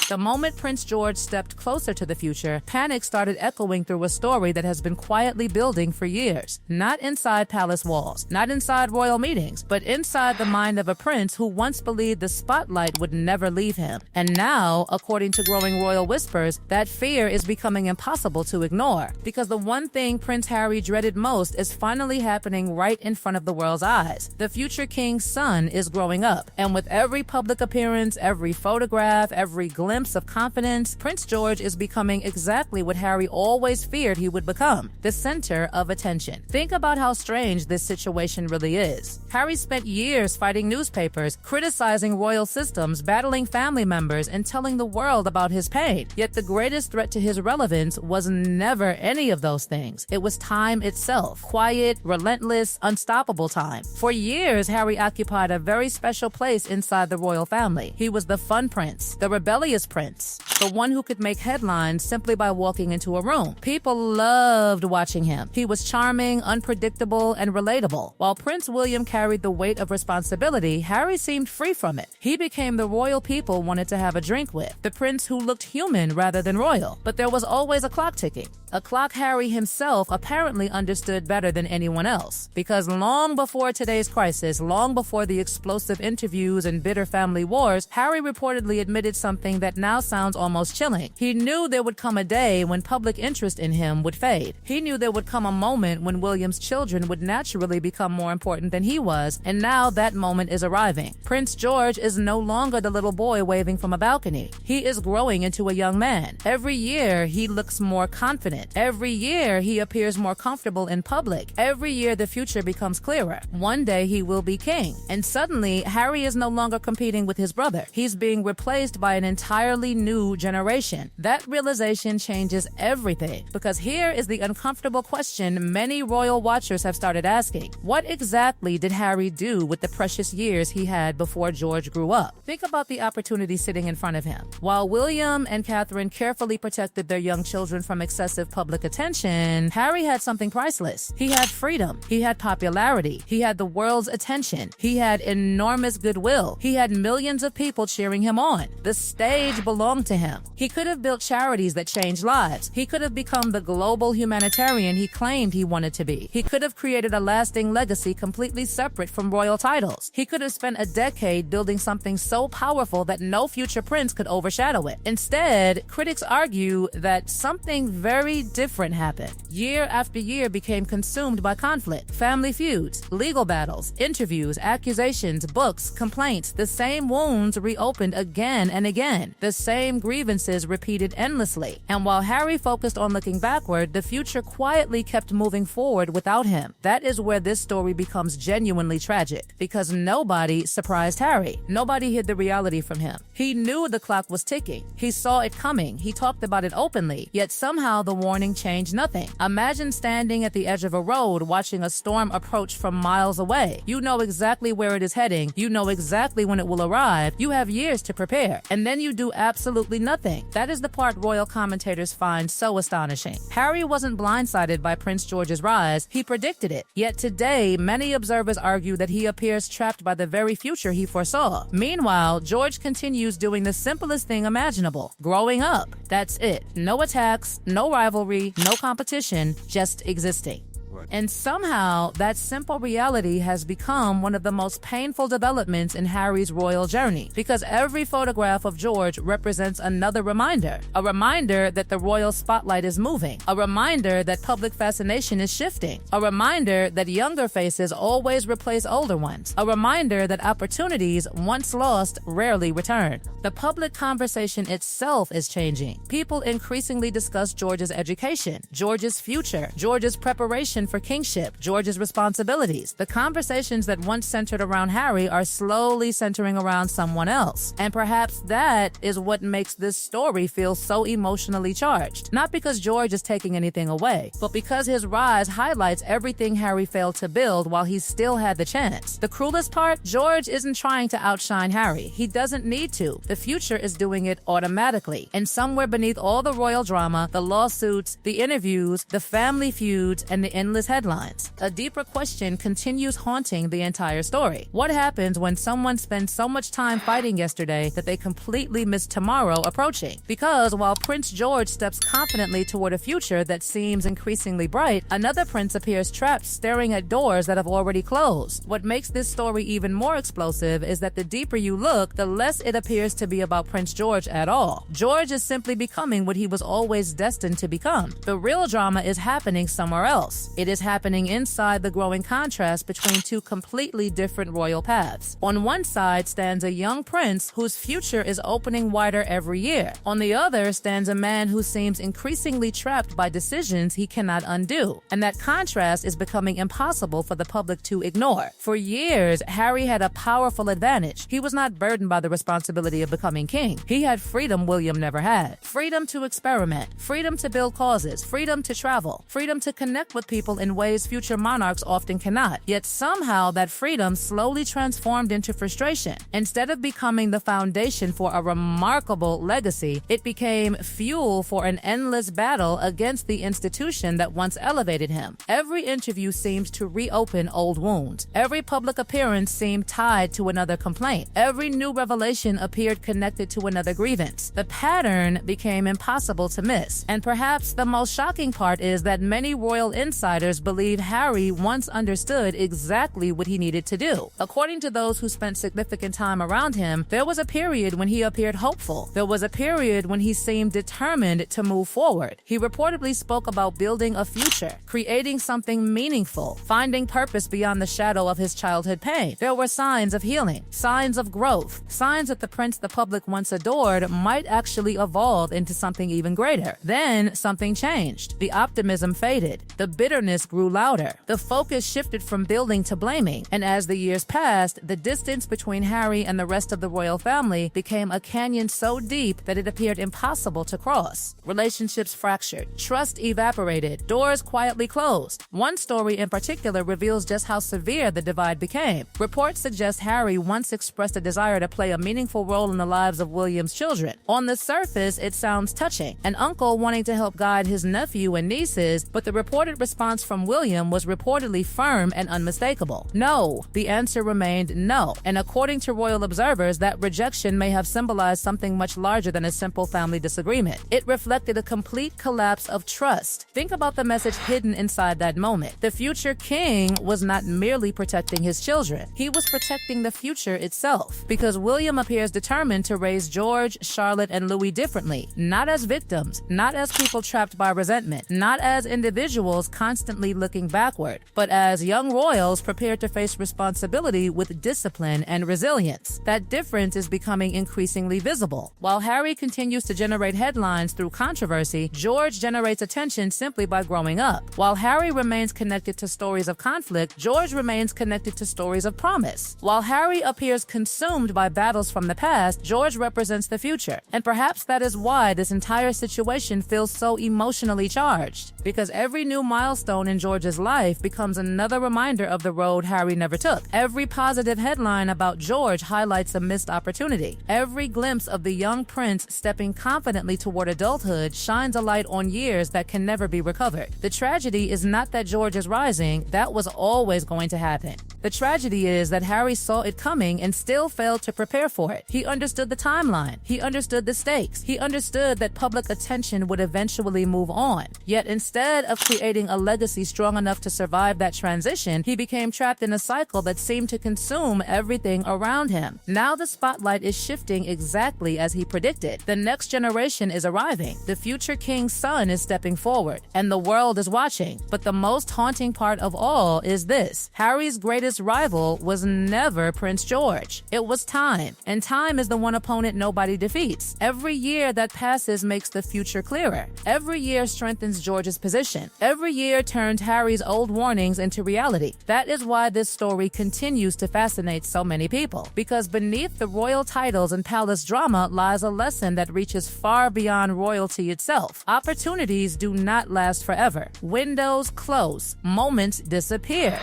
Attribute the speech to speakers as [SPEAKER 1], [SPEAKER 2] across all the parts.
[SPEAKER 1] The moment Prince George stepped closer to the future, panic started echoing through a story that has been quietly building for years. Not inside palace walls, not inside royal meetings, but inside the mind of a prince who once believed the spotlight would never leave him. And now, according to growing royal whispers, that fear is becoming impossible to ignore, because the one thing Prince Harry dreaded most is finally happening right in front of the world's eyes. The future king's son is growing up, and with every public appearance, every photograph, every glimpse of confidence, Prince George is becoming exactly what Harry always feared he would become, the center of attention. Think about how strange this situation really is. Harry spent years fighting newspapers, criticizing royal systems, battling family members, and telling the world about his pain. Yet the greatest threat to his relevance was never any of those things. It was time itself. Quiet, relentless, unstoppable time. For years, Harry occupied a very special place inside the royal family. He was the fun prince, the rebellious prince, the one who could make headlines simply by walking into a room. People loved watching him. He was charming, unpredictable, and relatable. While Prince William carried the weight of responsibility, Harry seemed free from it. He became the royal people wanted to have a drink with, the prince who looked human rather than royal. But there was always a clock ticking. A clock Harry himself apparently understood better than anyone else. Because long before today's crisis, long before the explosive interviews and bitter family wars, Harry reportedly admitted something that now sounds almost chilling. He knew there would come a day when public interest in him would fade. He knew there would come a moment when William's children would naturally become more important than he was, and now that moment is arriving. Prince George is no longer the little boy waving from a balcony. He is growing into a young man. Every year, he looks more confident. Every year, he appears more comfortable in public. Every year, the future becomes clearer. One day, he will be king. And suddenly, Harry is no longer competing with his brother. He's being replaced by an entirely new generation. That realization changes everything, because here is the uncomfortable question many royal watchers have started asking. What exactly did Harry do with the precious years he had before George grew up? Think about the opportunity sitting in front of him. While William and Catherine carefully protected their young children from excessive public attention, Harry had something priceless. He had freedom. He had popularity. He had the world's attention. He had enormous goodwill. He had millions of people cheering him on. The stage belonged to him. He could have built charities that changed lives. He could have become the global humanitarian he claimed he wanted to be. He could have created a lasting legacy completely separate from royal titles. He could have spent a decade building something so powerful that no future prince could overshadow it. Instead, critics argue that something very different happened. Year after year became consumed by conflict, family feuds, legal battles, interviews, accusations, books, complaints. The same wounds reopened again and again. The same grievances repeated endlessly. And while Harry focused on looking backward, the future quietly kept moving forward without him. That is where this story becomes genuinely tragic, because nobody surprised Harry. Nobody hid the reality from him. He knew the clock was ticking. He saw it coming. He talked about it openly. Yet somehow the warning changed nothing. Imagine standing at the edge of a road watching a storm approach from miles away. You know exactly where it is heading. You know exactly when it will arrive. You have years to prepare. And then you do absolutely nothing. That is the part royal commentators find so astonishing. Harry wasn't blindsided by Prince George's rise. He predicted it. Yet today, many observers argue that he appears trapped by the very future he foresaw. Meanwhile, George continues doing the simplest thing imaginable: growing up. That's it. No attacks, no rivalry, no competition, just existing. And somehow, that simple reality has become one of the most painful developments in Harry's royal journey, because every photograph of George represents another reminder. A reminder that the royal spotlight is moving. A reminder that public fascination is shifting. A reminder that younger faces always replace older ones. A reminder that opportunities, once lost, rarely return. The public conversation itself is changing. People increasingly discuss George's education, George's future, George's preparation for kingship, George's responsibilities. The conversations that once centered around Harry are slowly centering around someone else. And perhaps that is what makes this story feel so emotionally charged. Not because George is taking anything away, but because his rise highlights everything Harry failed to build while he still had the chance. The cruelest part, George isn't trying to outshine Harry. He doesn't need to. The future is doing it automatically. And somewhere beneath all the royal drama, the lawsuits, the interviews, the family feuds, and the endless endless headlines. A deeper question continues haunting the entire story. What happens when someone spends so much time fighting yesterday that they completely miss tomorrow approaching? Because while Prince George steps confidently toward a future that seems increasingly bright, another prince appears trapped staring at doors that have already closed. What makes this story even more explosive is that the deeper you look, the less it appears to be about Prince George at all. George is simply becoming what he was always destined to become. The real drama is happening somewhere else. It is happening inside the growing contrast between two completely different royal paths. On one side stands a young prince whose future is opening wider every year. On the other stands a man who seems increasingly trapped by decisions he cannot undo. And that contrast is becoming impossible for the public to ignore. For years, Harry had a powerful advantage. He was not burdened by the responsibility of becoming king. He had freedom William never had. Freedom to experiment, freedom to build causes, freedom to travel, freedom to connect with people in ways future monarchs often cannot. Yet somehow that freedom slowly transformed into frustration. Instead of becoming the foundation for a remarkable legacy, it became fuel for an endless battle against the institution that once elevated him. Every interview seemed to reopen old wounds. Every public appearance seemed tied to another complaint. Every new revelation appeared connected to another grievance. The pattern became impossible to miss. And perhaps the most shocking part is that many royal insiders believe Harry once understood exactly what he needed to do. According to those who spent significant time around him, there was a period when he appeared hopeful. There was a period when he seemed determined to move forward. He reportedly spoke about building a future, creating something meaningful, finding purpose beyond the shadow of his childhood pain. There were signs of healing, signs of growth, signs that the prince the public once adored might actually evolve into something even greater. Then something changed. The optimism faded. The bitterness grew louder. The focus shifted from building to blaming. And as the years passed, the distance between Harry and the rest of the royal family became a canyon so deep that it appeared impossible to cross. Relationships fractured. Trust evaporated. Doors quietly closed. One story in particular reveals just how severe the divide became. Reports suggest Harry once expressed a desire to play a meaningful role in the lives of William's children. On the surface, it sounds touching. An uncle wanting to help guide his nephew and nieces, but the reported response from William was reportedly firm and unmistakable. No. The answer remained no. And according to royal observers, that rejection may have symbolized something much larger than a simple family disagreement. It reflected a complete collapse of trust. Think about the message hidden inside that moment. The future king was not merely protecting his children. He was protecting the future itself. Because William appears determined to raise George, Charlotte, and Louis differently. Not as victims, not as people trapped by resentment, not as individuals constantly looking backward, but as young royals prepared to face responsibility with discipline and resilience. That difference is becoming increasingly visible. While Harry continues to generate headlines through controversy, George generates attention simply by growing up. While Harry remains connected to stories of conflict, George remains connected to stories of promise. While Harry appears consumed by battles from the past, George represents the future. And perhaps that is why this entire situation feels so emotionally charged. Because every new milestone in George's life becomes another reminder of the road Harry never took. Every positive headline about George highlights a missed opportunity. Every glimpse of the young prince stepping confidently toward adulthood shines a light on years that can never be recovered. The tragedy is not that George is rising. That was always going to happen. The tragedy is that Harry saw it coming and still failed to prepare for it. He understood the timeline. He understood the stakes. He understood that public attention would eventually move on. Yet instead of creating a legacy strong enough to survive that transition, he became trapped in a cycle that seemed to consume everything around him. Now the spotlight is shifting exactly as he predicted. The next generation is arriving. The future king's son is stepping forward, and the world is watching. But the most haunting part of all is this: Harry's greatest rival was never Prince George. It was time, and time is the one opponent nobody defeats. Every year that passes makes the future clearer. Every year strengthens George's position. Every year turned Harry's old warnings into reality. That is why this story continues to fascinate so many people, because beneath the royal titles and palace drama lies a lesson that reaches far beyond royalty itself. Opportunities do not last forever. Windows close. Moments disappear.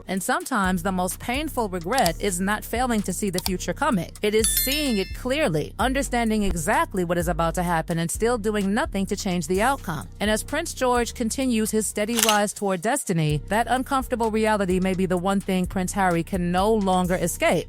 [SPEAKER 1] And sometimes the most painful regret is not failing to see the future coming. It is seeing it clearly, understanding exactly what is about to happen and still doing nothing to change the outcome. And as Prince George continues his steady rise toward destiny, that uncomfortable reality may be the one thing Prince Harry can no longer escape.